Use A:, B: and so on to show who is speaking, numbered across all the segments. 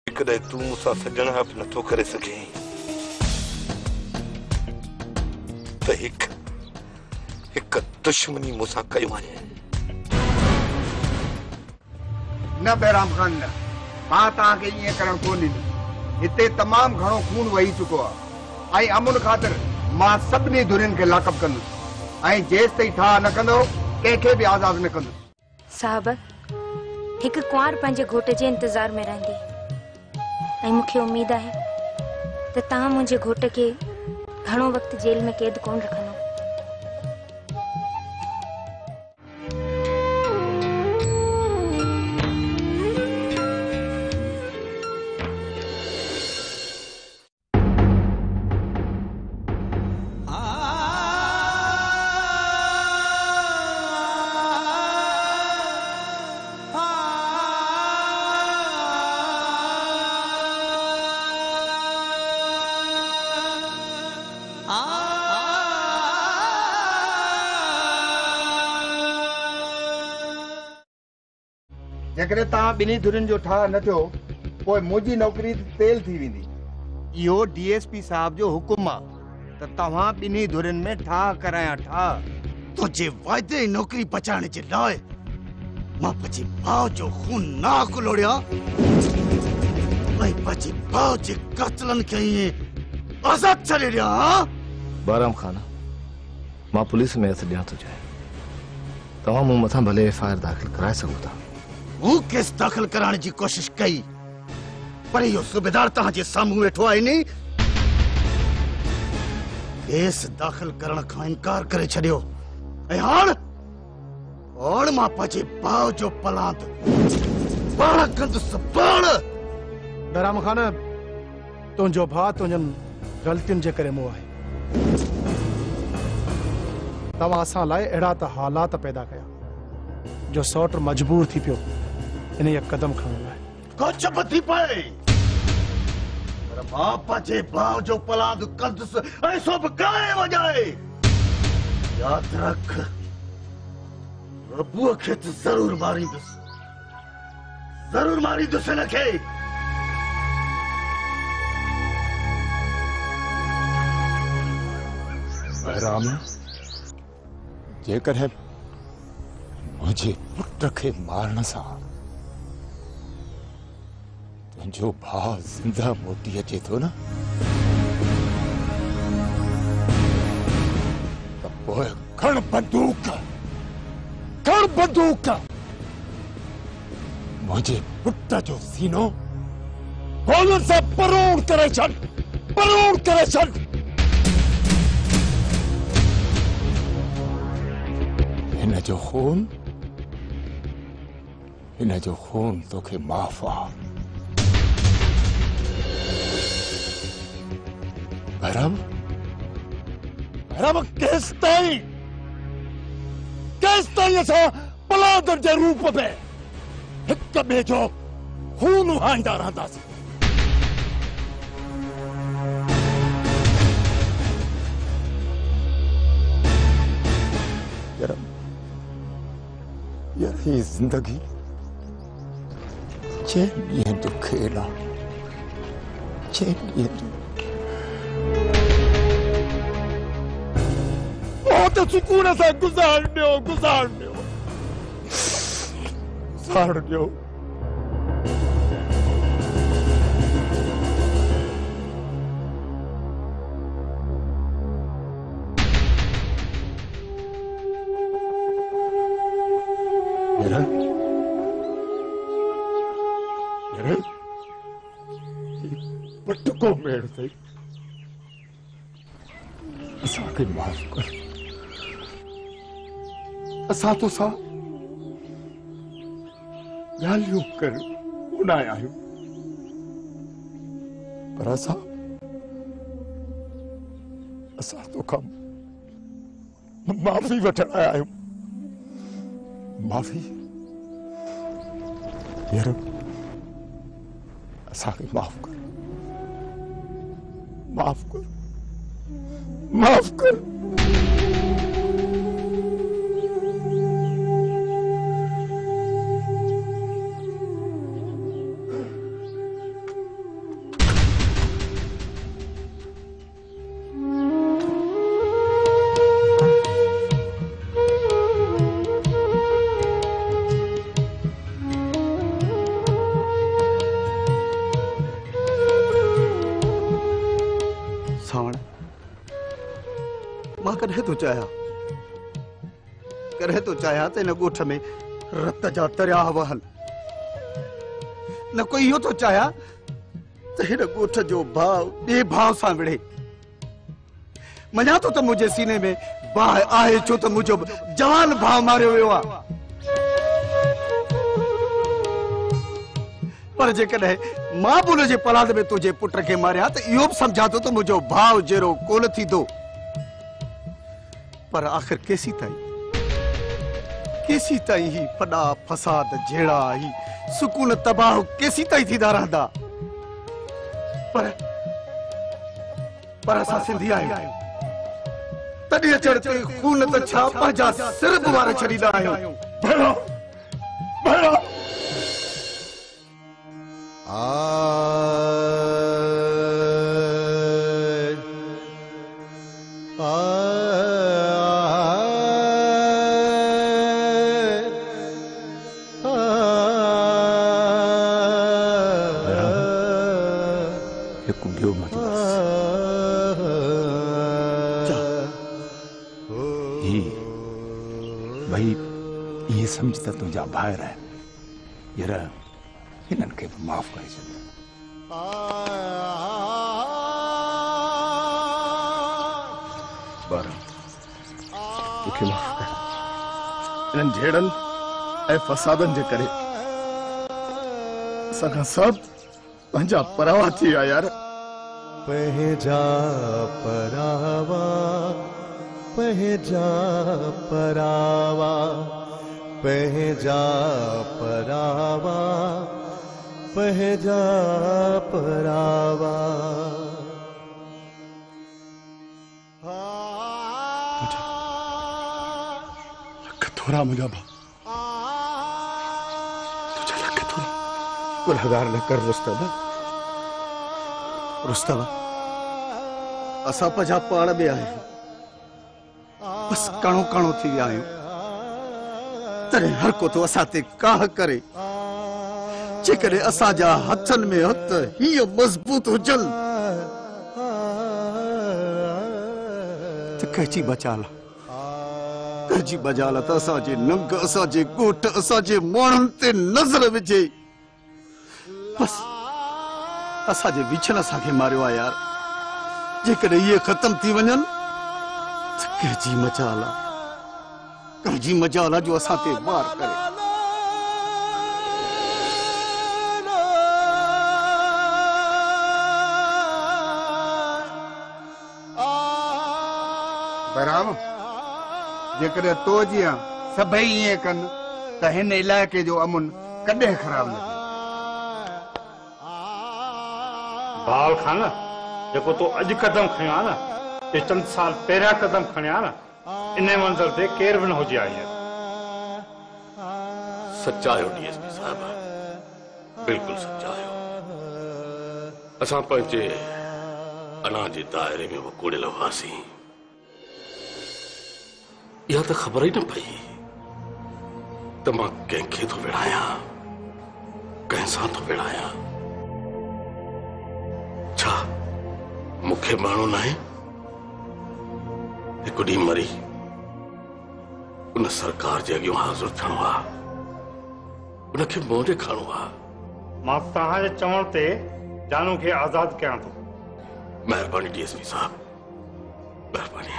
A: कदे तू मुसा सजण हफ नथो करे सके तो एक दुश्मनी मुसा कयो आहे।
B: न बहराम खान न मां तव्हांखे ईअं करण कोन ॾींदुमि। हिते तमामु घणो खून वही चुको आहे ऐं अमुन ख़ातिर मां सभिनी धुरियुनि खे लाकअप कंदुसि ऐं जेसि ताईं ठाह न कंदो कंहिंखे बि आज़ादु न कंदुसि।
C: साहब हिकु कुंवार पंहिंजे घोट जे इंतज़ार में रहंदी ऐं मूंखे उम्मीद आहे त तव्हां मुंहिंजे घोट खे घणो वक़्तु जेल में क़ैद कोन रखंदो।
B: जेकॾहिं तव्हां ॿिन्ही धुरियुनि जो ठाह न थियो पोइ मुंहिंजी नौकरी तेल थी वेंदी। इहो डीएसपी साहब जो हुकुम आहे त तव्हां ॿिन्ही धुरियुनि में ठाह करायां ठाह।
D: तुझे वायदे नौकरी बचाइण जे लाइ मां पंहिंजे भाउ जो खून नाक लोड़िया ऐं पंहिंजे भाउ जे कातिलनि खे ईअं आज़ादु छॾे ॾियां।
E: बहराम खान मां पुलिस में हथ ॾियां थो चाहियां। तव्हां मूं मथां भले एफआईआर दाख़िल कराए सघो था।
D: वो केस दाखिल कराने की कोशिश कई पर यो सूबेदार तहांजे साम्हूं वेठो आहे नी। केस दाखिल करण खां इनकार करे छॾियो ऐं हाण मां पंहिंजे भाउ जो पलांद बाण कंदुसि बाण।
F: बहराम खान तुंहिंजो भाउ तुंहिंजनि ग़लतियुनि जे करे मुंहुं आहे। तव्हां असां लाइ अहिड़ा त हालात पैदा कया जो सौट मजबूर थी पियो इन ये कदम खणण लाइ।
D: कुछ बि थी पए पर मां पंहिंजे भाउ जो पलांद कंदुसि ऐं सो बि गाए वॼाए। यादि रख बबूअ खे त ज़रूर मारींदुसि हिनखे।
G: बहराम जेकॾहिं मुंहिंजे पुट खे मारण सां तुंहिंजो भाउ ज़िंदा मोटी अचे थो न त पोइ खण बंदूक मुंहिंजे पुट जो सीनो गोलनि सां परोड़ करे छॾ। हिन जो खून तोखे माफ़ आहे। बहराम केस ताईं असां पलादनि जे रूप में हिक ॿिए जो खून वहाईंदा रहंदासीं। यार ये जिंदगी चैन तो खेला बहुत सुकून से गुजार दियो। पटको मेड़ से असांखे माफ़ कर। असां तो सा ॻाल्हियूं कर उॾाया आहियूं पर असां तोखां माफ़ी वठण आया आहियूं। माफ़ी यार असांखे माफ़ कर।
D: मां कॾहिं तो चाहिया त इन ॻोठ में रत जा दरिया वहन। न कोई इहो तो चाहिया त हिन ॻोठ जो भाव ॿिए भाव सां विढ़े। मञा तो त मुंहिंजे सीने में बाहि आहे छो त मुंहिंजो जवान भाव मारियो वियो आहे। पर जेकॾहिं मां बि हुनजे पलाद में तुंहिंजे पुट खे मारिया त इहो बि सम्झा थो त मुंहिंजो भाव जहिड़ो कोन थींदो। पर आख़िर केसी ताईं ही फॾा फसाद जहिड़ा ही सुकून तबाह केसी ताईं थींदा रहंदा। पर असां सिंधी आहियूं, तॾहिं अचण ते खून त छा पंहिंजा सिर बि वारे छॾींदा आहियूं।
G: समझता तुझा भाई रहे यार इनन के माफ करे छे।
E: बारम मुखे माफ कर। इनन झेड़न ए फसादन जे करे सका सब पंजा परावा थी विया यार।
H: पहजा परावा पहजा परावा पहजा परावा पहजा परावा।
D: थोड़ा मुझा भा तुझे लगे थोड़ा गुनहगार न कर रुस्तबा। असा पजा पाण में आहियूं, बस कणो कणो थी विया आहियूं। तरे हर को तो असा ते काह करे जेकरे असा जा हथन में हथ हीअ मजबूत हुजन त कहजी बचाला त असा जे नंग असा जे गोठ असा जे माण्हुनि ते नज़र विझे। बस असा जे विछन असा खे मारियो आहे यार। जेकॾहिं इहे ख़त्म थी वञनि त कहजी मजाला जो असा ते वार करे।
B: बहराम जेकॾहिं तो जीअं सभई ईअं कनि त हिन इलाइक़े जो अमुन कॾहिं ख़राब न थिए।
I: बाल खान जेको तो अॼु कदम खयो आहे न ये चंद साल पहिरियां कदम खणिया न इन मंज़िल ते केर बि न हुजे आहे।
A: सच्चा आहियो डीएसपी साहब, बिल्कुल सच्चा आहियो। असां पंहिंजे अना जे दायरे में वकोड़ियल हुआसीं। इहा त ख़बर ई न पई त मां कंहिंखे थो विढ़ायां, कंहिंसां थो विढ़ायां। छा मूंखे माण्हू न आहे? हिकु ॾींहुं मरी उन सरकार जे अॻियां हाज़ुर थियणो आहे, उनखे मुंहुं ॾेखारणो आहे।
I: मां तव्हांजे चवण ते जानू खे आज़ाद कयां थो।
A: महिरबानी डीएसपी साहब, महिरबानी।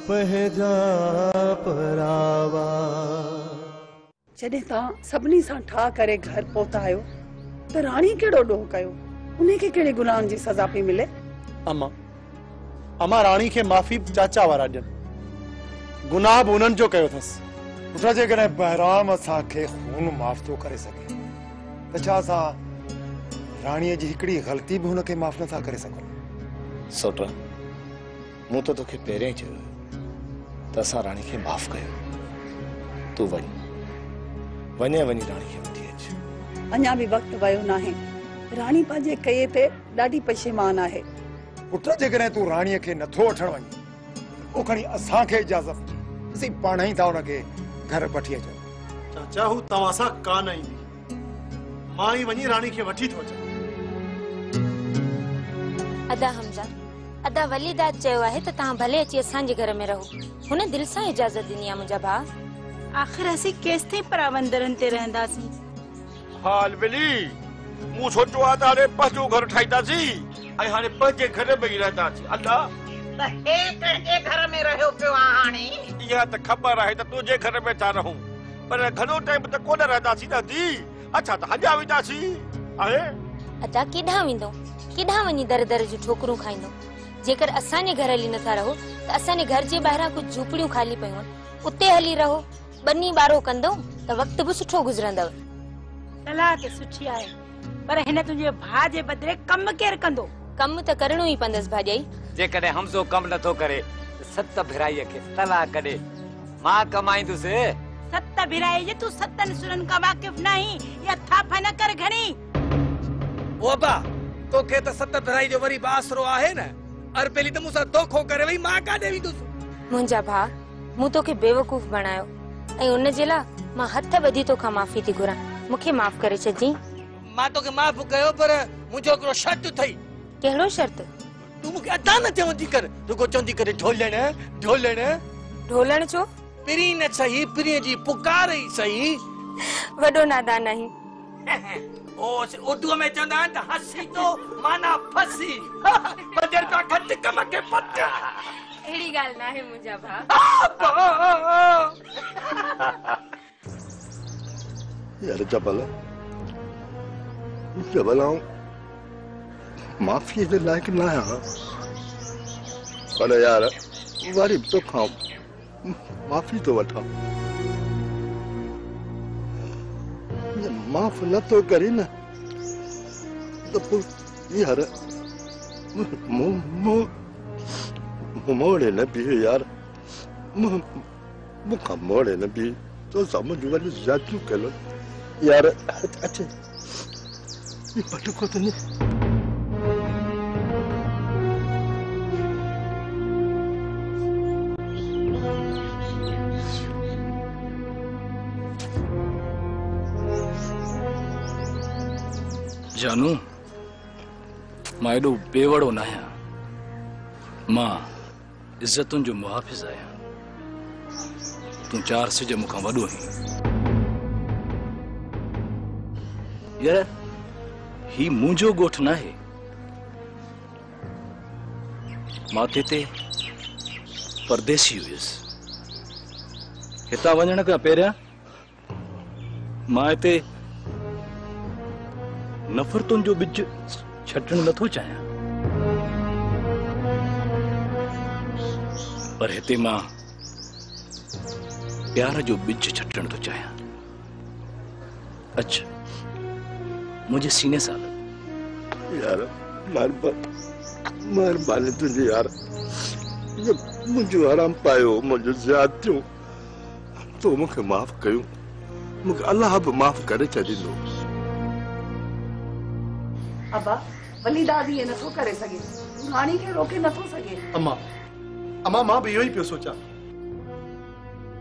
H: पहजा परावा।
J: जॾहिं तव्हां सभिनी सां ठा करे घर पहुता आहियो त राणी कहिड़ो ॾोह कयो? उनखे कहिड़े गुनाहनि जी सज़ा पई मिले?
F: अमा राणी खे माफ़ी चाचा वारा ॾियनि, गुनाह बि उन्हनि जो कयो अथसि।
G: पुट जेकॾहिं बहराम असांखे खून माफ़ थो करे सघे त छा असां राणीअ जी हिकिड़ी ग़लती बि हुनखे माफ़ नथा करे सघूं?
E: सोटा मूं त तोखे पहिरियों चयो त असां राणी खे माफ़ कयो। तूं वञी राणी खे वठी अच।
J: अञा बि वक़्तु वियो नाहे। राणी पंहिंजे कये ते ॾाढी पशेमान आहे।
G: पुट जेकॾहिं तूं राणीअ खे नथो वठण वञी पोइ खणी असांखे इजाज़त असीं पाण ई था हुनखे घर वठी अचूं।
F: चाचा हू तव्हां सां कान ईंदी, मां ई वञी राणी खे वठी थो अचां।
C: अदा हमजा, अदा वलीदाद चयो आहे त तहां भले अची असांजे घर में रहो। हुन दिल सां इजाज़त ॾिनी आहे मुंहिंजा भाउ।
K: आखिर असीं केसिताईं परावंदरनि ते रहंदासीं?
L: हाल मिली मूं सोचो आहे त हाणे पंहिंजो घर ठाहींदासीं ऐं हाणे पंहिंजे घर में ई रहंदासीं। अल्लाह
K: त हे कंहिंजे घर में रहियो पियो आहे हाणे?
L: इहा त ख़बर आहे त तुंहिंजे घर में था रहूं, पर घणो टाइम त कोन रहंदासीं न दी। अच्छा त हलिया वेंदासीं। आहे
C: अदा केॾांहुं वेंदो, केॾांहुं वञी दर दर जूं ठोकरूं खाईंदो? जेकर असांजे घर हली नथा रहो त असांजे घर जे ॿाहिरां कुझु झूपड़ियूं ख़ाली पयूं आहिनि, उते हली रहो। बनी ॿारो कंदो त वक़्तु बि सुठो गुज़रंदव।
K: सलाह त सुठी आहे, पर हिन तुंहिंजे भाउ जे बदिले कमु केरु कंदो?
C: कमु त करणो ई पवंदसि भाॼाई।
M: जेकॾहिं हमज़ो कमु नथो करे सत भिराईअ खे तलाह कॾे मां कमाईंदुसि।
K: सत भिराई जे तूं सतनि सुरनि खां वाक़िफ़ नहीं, या थाप न कर घणी।
N: ओ बा तोखे त सत भिराई जो वरी बासरो आहे न। अरबेली त मूंसां धोखो करे वई, मां काॾे वेंदुसि?
C: मुंहिंजा भाउ, मूं तोखे बेवकूफ़ बणायो ऐं उन जे लाइ मां हथ ॿधी तोखां माफ़ी थी घुरां। मूंखे माफ़ करे छॾी।
N: मां तोखे माफ़ कयो, पर मुंहिंजो हिकिड़ो शर्त अथई।
C: कहिड़ो शर्त?
N: तूं मूंखे अदा न चवंदी कर, रुगो चवंदी करे ढोलण ढोलण
C: ढोलण छो?
N: पिरी न सही, पिरी जी पुकार ई सही।
C: वॾो नादान आहीं।
N: ओ उर्दू में चवंदा आहिनि त हसी तो माना फसी। बजर का खत कम के पत।
C: अहिड़ी ॻाल्हि न आहे मुंहिंजा भाउ।
O: यार जबल जबल माफ़ी जे लाइक़ न आहियां, पर यार वरी बि तोखां माफ़ी थो वठां। माफ़ नथो करी न त पोइ यार मोड़े न बीहे यार, मूंखां मोड़े न बीहे। तो समझ वाली जातियूं कलो यार। अच्छा ये पटो को तो नहीं।
E: जानू मां एॾो बेवड़ो न आहियां, मां इज़तुनि जो मुहाफ़िज़ आहियां। तूं 4 सिज मूंखां वॾो आहीं। यार ही मुंहिंजो ॻोठु न आहे। मां हिते परदेसी हुयुसि। हितां वञण खां पहिरियां मां हिते नफ़रतुनि जो ॿिज छटणु नथो चाहियां, पर हिते मां प्यार जो ॿिज छटणु थो चाहियां। अच्छा मुझे सीने सां
O: यार महिरबानी तुंहिंजी यार, मुंहिंजो आराम पायो, मुंहिंजो ज़्यादतियूं तो मूंखे माफ़ कयूं, मूंखे अलाह बि माफ़ करे छॾींदो।
J: अबा वलीदाद ये नथो करे सके, रानी के रोके नथो सके।
F: अम्मा अम्मा मां भी इहो ई पियो सोचां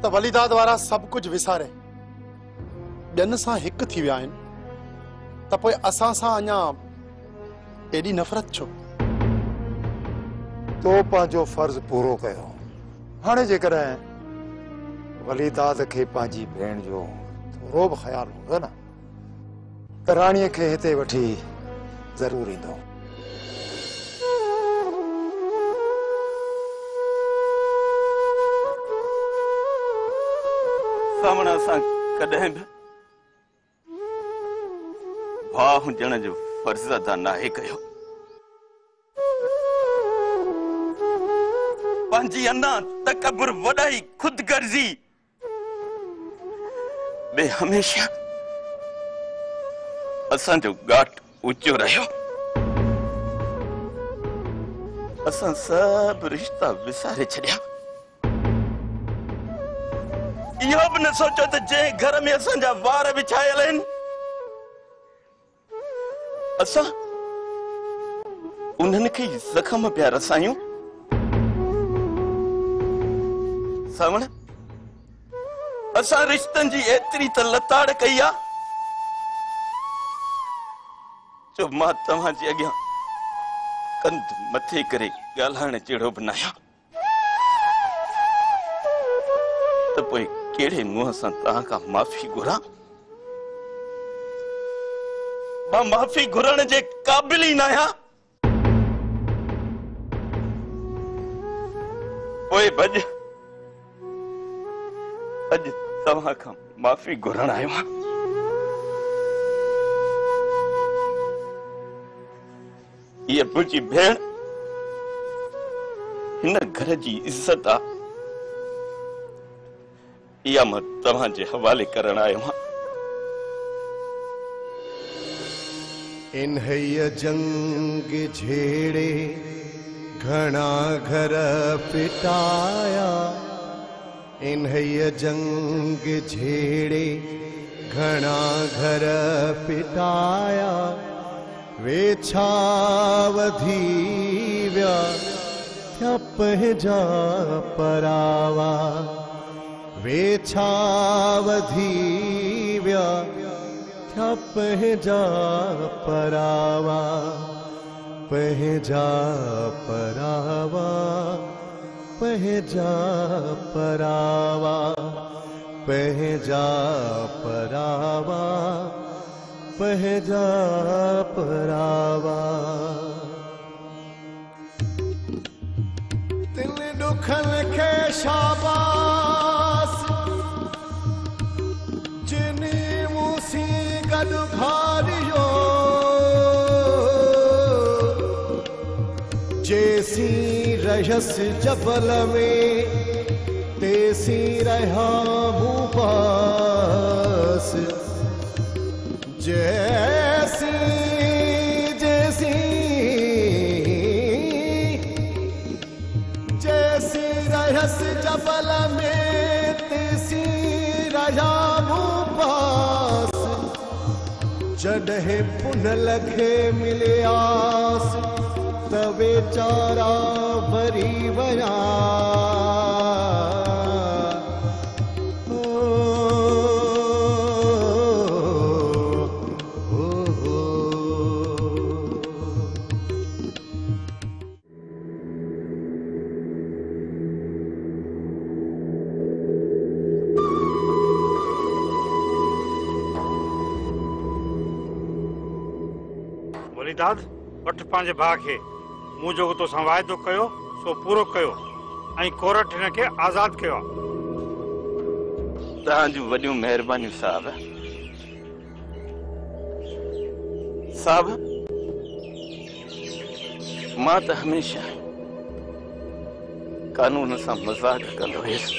F: त वलीदाद वारा सभु कुझु विसारे ॿियनि सां हिकु थी विया आहिनि, त पोइ असां सां अञा एॾी नफ़रत छो?
G: तो पंहिंजो फर्ज़ पूरो कयो। हाणे जेकॾहिं वलीदाद खे पंहिंजी भेण जो थोरो बि ख़्यालु हूंदो न, त राणीअ खे हिते वठी ज़रूर ईंदो।
L: सामने असां कॾहिं बि भाउ हुजण जो फर्ज़ अदा नाहे कयो। पंहिंजी अना तकबुर, वॾाई, खुदगर्ज़ी बे हमेशा असांजो घाट ऊंचो रहियो। असां सभु रिश्ता विसारे छॾिया। इहो बि न सोचो त जंहिं घर में असांजा वार विछायल आहिनि असां उन्हनि खे ज़ख़्म पिया रसायूं। सावण असां रिश्तनि जी एतिरी त लताड़ कई आहे जो मां तव्हांजे अॻियां कंध मथे करे ॻाल्हाइण जहिड़ो बि न आहियां त पोइ कहिड़े मुंहं सां तव्हां खां माफ़ी घुरां? मां माफ़ी घुरण जे क़ाबिल ई न आहियां। पोइ भॼ अॼु तव्हां खां माफ़ी घुरण आयो आहियां। ये मुंहिंजी भेण हिन घर जी इज्जत आ, इहा मां तव्हां जे हवाले करण आयो आहियां।
H: इन्हैया जंग झेड़े घना घर पिटाया, इन्हैया जंग झेड़े घना घर पिटाया, वेछावधी व्या थ्या पंहिंजा परावा, वेछावधी व्या थ्या पंहिंजा परावा, पंहिंजा परावा, पंहिंजा परावा, पंहिंजा परावा, पंहिंजा परावा। तिल दुखन खे शाबास जिनी मूसी गॾु खारियो, जेसी रहस जबल में तेसी रहा मूं पास, जैसी जैसी जैसी रहस जबल में तेसी रहा मूं पास, जॾहिं पुन लखे मिलियास त वेचारा भरी वया।
I: वलीदाद वठ पंहिंजे भाउ खे, मूं जेको तोसां वाइदो कयो सो पूरो कयो ऐं कोर्ट हिन खे आज़ाद कयो आहे।
L: तव्हांजूं वॾियूं महिरबानियूं साहब। साहब मां त हमेशह कानून सां मज़ाक कंदो हुयुसि,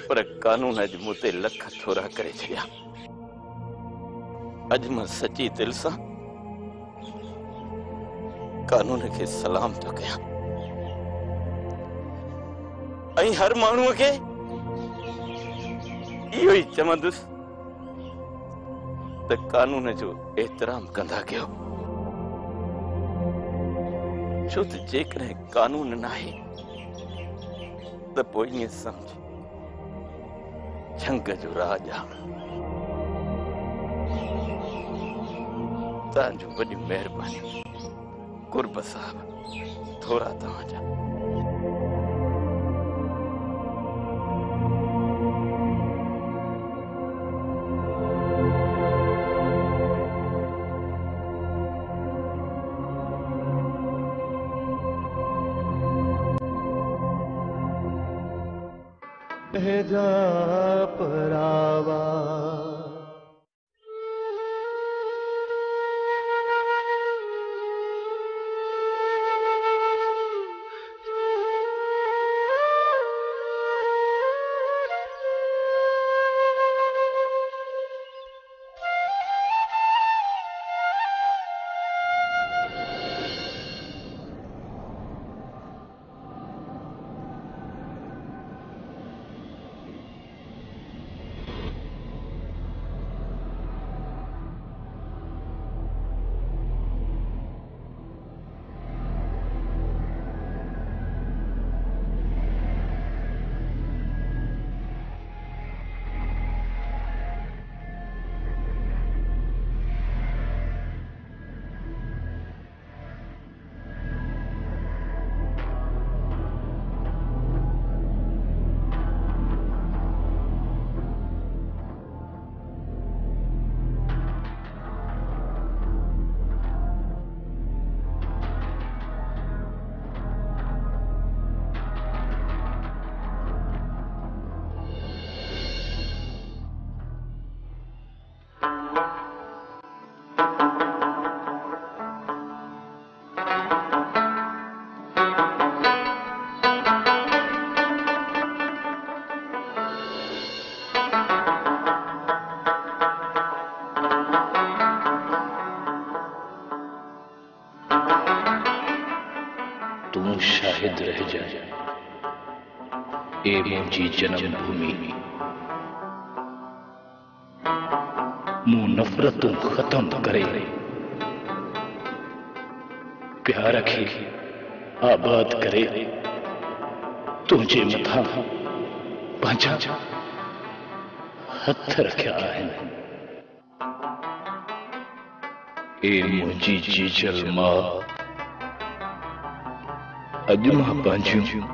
L: पर कानून अॼु मूं ते लख थोरा करे छॾिया। अॼु मां सची दिल सां कानून खे सलाम थो कयां ऐं हर माण्हूअ खे इहो ई चवंदुसि त कानून जो एहतराम कंदा कयो, छो त जेकॾहिं कानून नाहे त पोइ ईअं सम्झ झंग जो राज आहे। तव्हांजूं वॾियूं महिरबानियूं कुर्ब साहब, थोरा तव्हांजा।
H: पंहिंजा परावा,
P: शाहिद रह जाए ए मुंहिंजी जन्मभूमि मूं नफ़रतूं ख़त्म करे प्यार खे आबाद करे तुंहिंजे मथां पंहिंजा हथ रखिया आहिनि ए मुंहिंजी जीजल मां अॼु मां पंहिंजियूं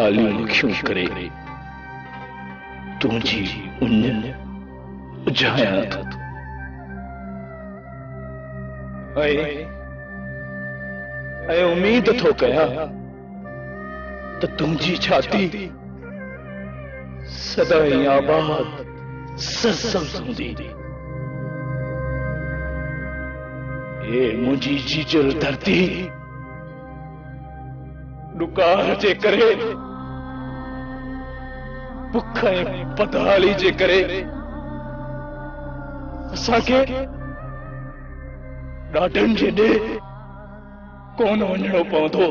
P: आलियूं अखियूं करे तुंहिंजी उञ उजायां थो ऐं उम्मीद थो कयां त तुंहिंजी छाती सदाईं आबाद सरसब्ज़ हूंदी ए मुंहिंजी जीजल धरती ॾुकार जे करे बुख ऐं पधाली जे करे असांखे ॾाढनि जे ॾे कोन वञणो पवंदो